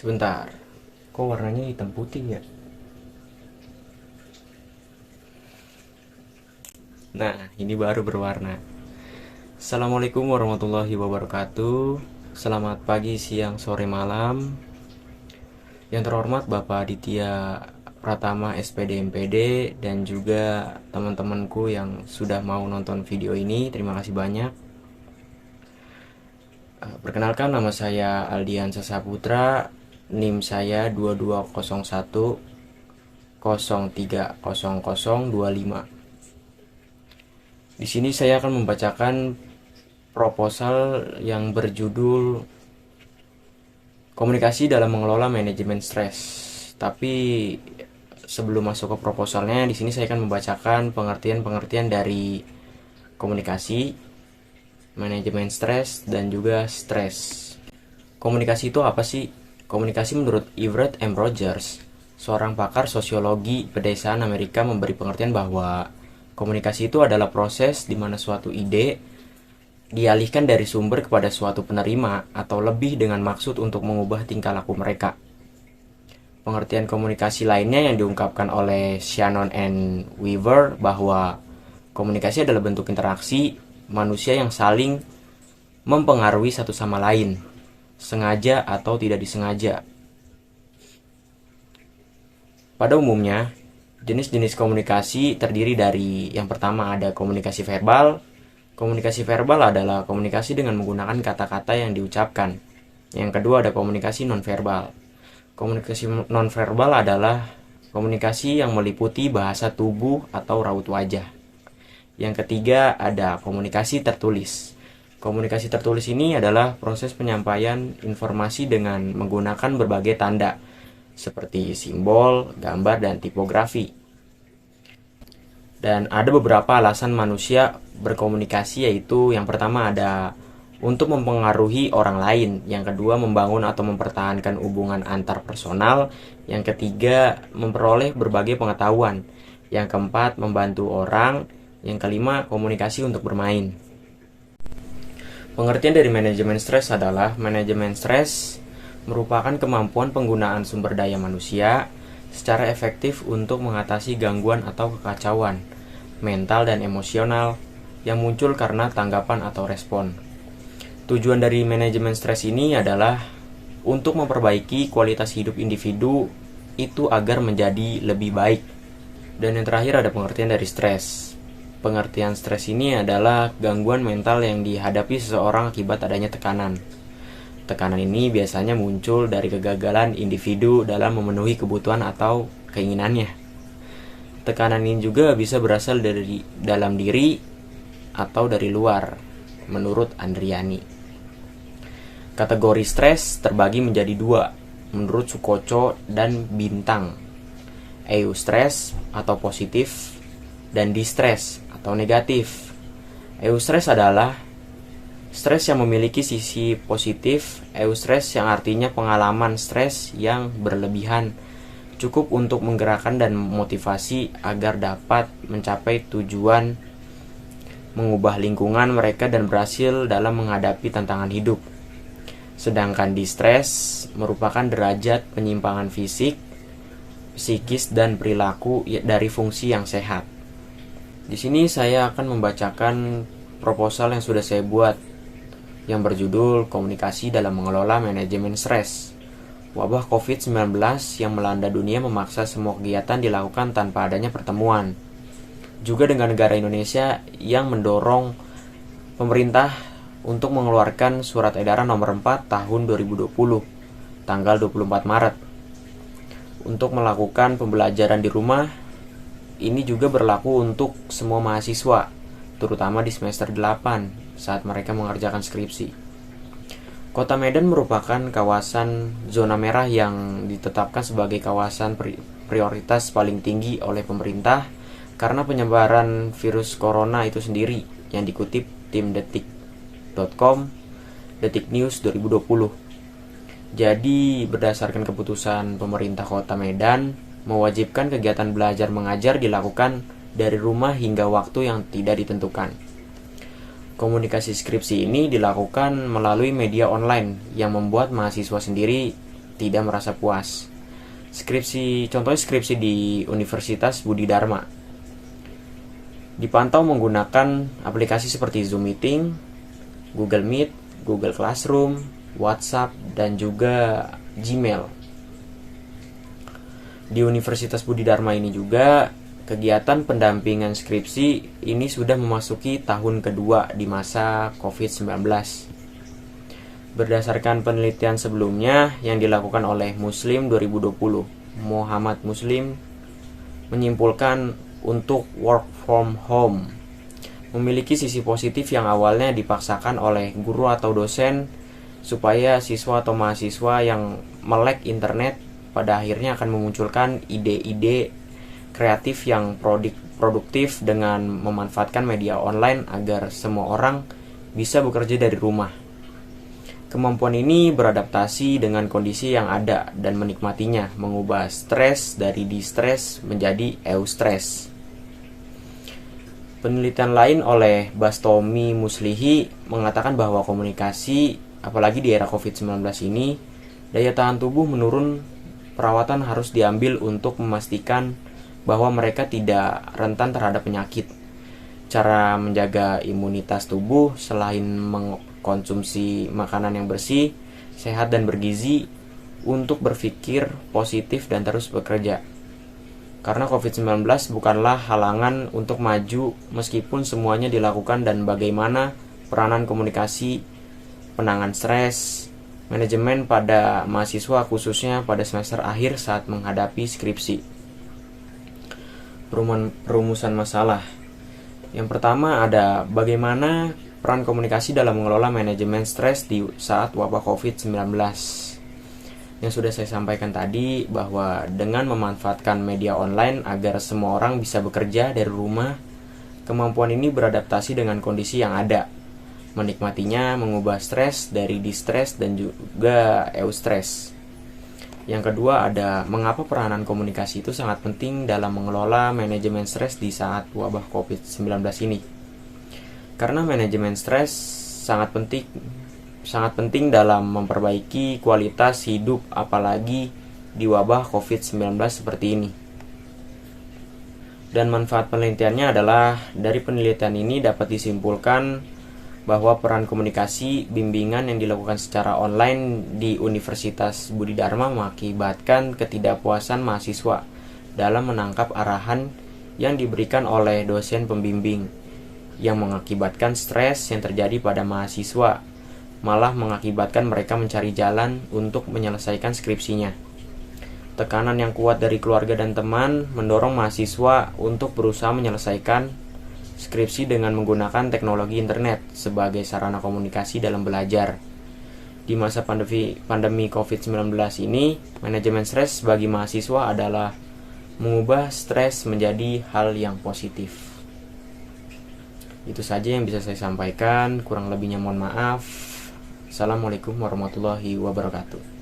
Sebentar, kok warnanya hitam putih ya? Nah, ini baru berwarna. Assalamualaikum warahmatullahi wabarakatuh. Selamat pagi, siang, sore, malam. Yang terhormat Bapak Aditya Pratama SPD MPD dan juga teman-temanku yang sudah mau nonton video ini. Terima kasih banyak. Perkenalkan, nama saya Aldian Sasaputra. NIM saya 2201 030025. Di sini saya akan membacakan proposal yang berjudul Komunikasi dalam mengelola manajemen stres. Tapi sebelum masuk ke proposalnya, di sini saya akan membacakan pengertian-pengertian dari komunikasi, manajemen stres, dan juga stres. Komunikasi itu apa sih? Komunikasi menurut Everett M. Rogers, seorang pakar sosiologi pedesaan Amerika, memberi pengertian bahwa komunikasi itu adalah proses di mana suatu ide dialihkan dari sumber kepada suatu penerima atau lebih dengan maksud untuk mengubah tingkah laku mereka. Pengertian komunikasi lainnya yang diungkapkan oleh Shannon and Weaver bahwa komunikasi adalah bentuk interaksi manusia yang saling mempengaruhi satu sama lain, sengaja atau tidak disengaja. Pada umumnya, jenis-jenis komunikasi terdiri dari yang pertama ada komunikasi verbal. Komunikasi verbal adalah komunikasi dengan menggunakan kata-kata yang diucapkan. Yang kedua ada komunikasi nonverbal. Komunikasi nonverbal adalah komunikasi yang meliputi bahasa tubuh atau raut wajah. Yang ketiga ada komunikasi tertulis. Komunikasi tertulis ini adalah proses penyampaian informasi dengan menggunakan berbagai tanda, seperti simbol, gambar, dan tipografi. Dan ada beberapa alasan manusia berkomunikasi, yaitu yang pertama ada untuk mempengaruhi orang lain, yang kedua membangun atau mempertahankan hubungan antar personal, yang ketiga memperoleh berbagai pengetahuan, yang keempat membantu orang, yang kelima komunikasi untuk bermain. Pengertian dari manajemen stres adalah manajemen stres merupakan kemampuan penggunaan sumber daya manusia secara efektif untuk mengatasi gangguan atau kekacauan mental dan emosional yang muncul karena tanggapan atau respon. Tujuan dari manajemen stres ini adalah untuk memperbaiki kualitas hidup individu itu agar menjadi lebih baik. Dan yang terakhir ada pengertian dari stres. Pengertian stres ini adalah gangguan mental yang dihadapi seseorang akibat adanya tekanan. Tekanan ini biasanya muncul dari kegagalan individu dalam memenuhi kebutuhan atau keinginannya. Tekanan ini juga bisa berasal dari dalam diri atau dari luar, menurut Andriani. Kategori stres terbagi menjadi dua, menurut Sukoco dan Bintang. Eustress atau positif dan distress atau negatif. Eustress adalah stres yang memiliki sisi positif. Eustress yang artinya pengalaman stres yang berlebihan, cukup untuk menggerakkan dan memotivasi agar dapat mencapai tujuan, mengubah lingkungan mereka dan berhasil dalam menghadapi tantangan hidup. Sedangkan distress merupakan derajat penyimpangan fisik, psikis dan perilaku dari fungsi yang sehat. Di sini saya akan membacakan proposal yang sudah saya buat yang berjudul Komunikasi dalam Mengelola Manajemen Stres. Wabah COVID-19 yang melanda dunia memaksa semua kegiatan dilakukan tanpa adanya pertemuan. Juga dengan negara Indonesia yang mendorong pemerintah untuk mengeluarkan Surat Edaran Nomor 4 Tahun 2020, tanggal 24 Maret, untuk melakukan pembelajaran di rumah. Ini juga berlaku untuk semua mahasiswa, terutama di semester 8 saat mereka mengerjakan skripsi. Kota Medan merupakan kawasan zona merah yang ditetapkan sebagai kawasan prioritas paling tinggi oleh pemerintah karena penyebaran virus corona itu sendiri, yang dikutip tim detik.com, Detik News 2020. Jadi berdasarkan keputusan pemerintah Kota Medan mewajibkan kegiatan belajar mengajar dilakukan dari rumah hingga waktu yang tidak ditentukan. Komunikasi skripsi ini dilakukan melalui media online yang membuat mahasiswa sendiri tidak merasa puas. Contohnya skripsi di Universitas Budi Dharma dipantau menggunakan aplikasi seperti Zoom Meeting, Google Meet, Google Classroom, WhatsApp, dan juga Gmail. Di Universitas Budi Dharma ini juga, kegiatan pendampingan skripsi ini sudah memasuki tahun kedua di masa COVID-19. Berdasarkan penelitian sebelumnya yang dilakukan oleh Muslim 2020, Muhammad Muslim menyimpulkan untuk work from home memiliki sisi positif yang awalnya dipaksakan oleh guru atau dosen supaya siswa atau mahasiswa yang melek internet pada akhirnya akan memunculkan ide-ide kreatif yang produktif dengan memanfaatkan media online agar semua orang bisa bekerja dari rumah. Kemampuan ini beradaptasi dengan kondisi yang ada dan menikmatinya, mengubah stres dari distress menjadi eustress. Penelitian lain oleh Bastomi Muslihi mengatakan bahwa komunikasi, apalagi di era COVID-19 ini, daya tahan tubuh menurun. Perawatan harus diambil untuk memastikan bahwa mereka tidak rentan terhadap penyakit. Cara menjaga imunitas tubuh selain mengkonsumsi makanan yang bersih, sehat dan bergizi, untuk berpikir positif dan terus bekerja. Karena COVID-19 bukanlah halangan untuk maju meskipun semuanya dilakukan, dan bagaimana peranan komunikasi, penanganan stres, manajemen pada mahasiswa khususnya pada semester akhir saat menghadapi skripsi. Perumusan masalah. Yang pertama ada bagaimana peran komunikasi dalam mengelola manajemen stres di saat wabah COVID-19. Yang sudah saya sampaikan tadi bahwa dengan memanfaatkan media online agar semua orang bisa bekerja dari rumah, kemampuan ini beradaptasi dengan kondisi yang ada, menikmatinya, mengubah stres dari distress dan juga eustress. Yang kedua ada mengapa peranan komunikasi itu sangat penting dalam mengelola manajemen stres di saat wabah COVID-19 ini. Karena manajemen stres sangat penting dalam memperbaiki kualitas hidup, apalagi di wabah COVID-19 seperti ini. Dan manfaat penelitiannya adalah, dari penelitian ini dapat disimpulkan bahwa peran komunikasi bimbingan yang dilakukan secara online di Universitas Budi Dharma mengakibatkan ketidakpuasan mahasiswa dalam menangkap arahan yang diberikan oleh dosen pembimbing, yang mengakibatkan stres yang terjadi pada mahasiswa, malah mengakibatkan mereka mencari jalan untuk menyelesaikan skripsinya. Tekanan yang kuat dari keluarga dan teman mendorong mahasiswa untuk berusaha menyelesaikan skripsi dengan menggunakan teknologi internet sebagai sarana komunikasi dalam belajar. Di masa pandemi COVID-19 ini, manajemen stres bagi mahasiswa adalah mengubah stres menjadi hal yang positif. Itu saja yang bisa saya sampaikan, kurang lebihnya mohon maaf. Assalamualaikum warahmatullahi wabarakatuh.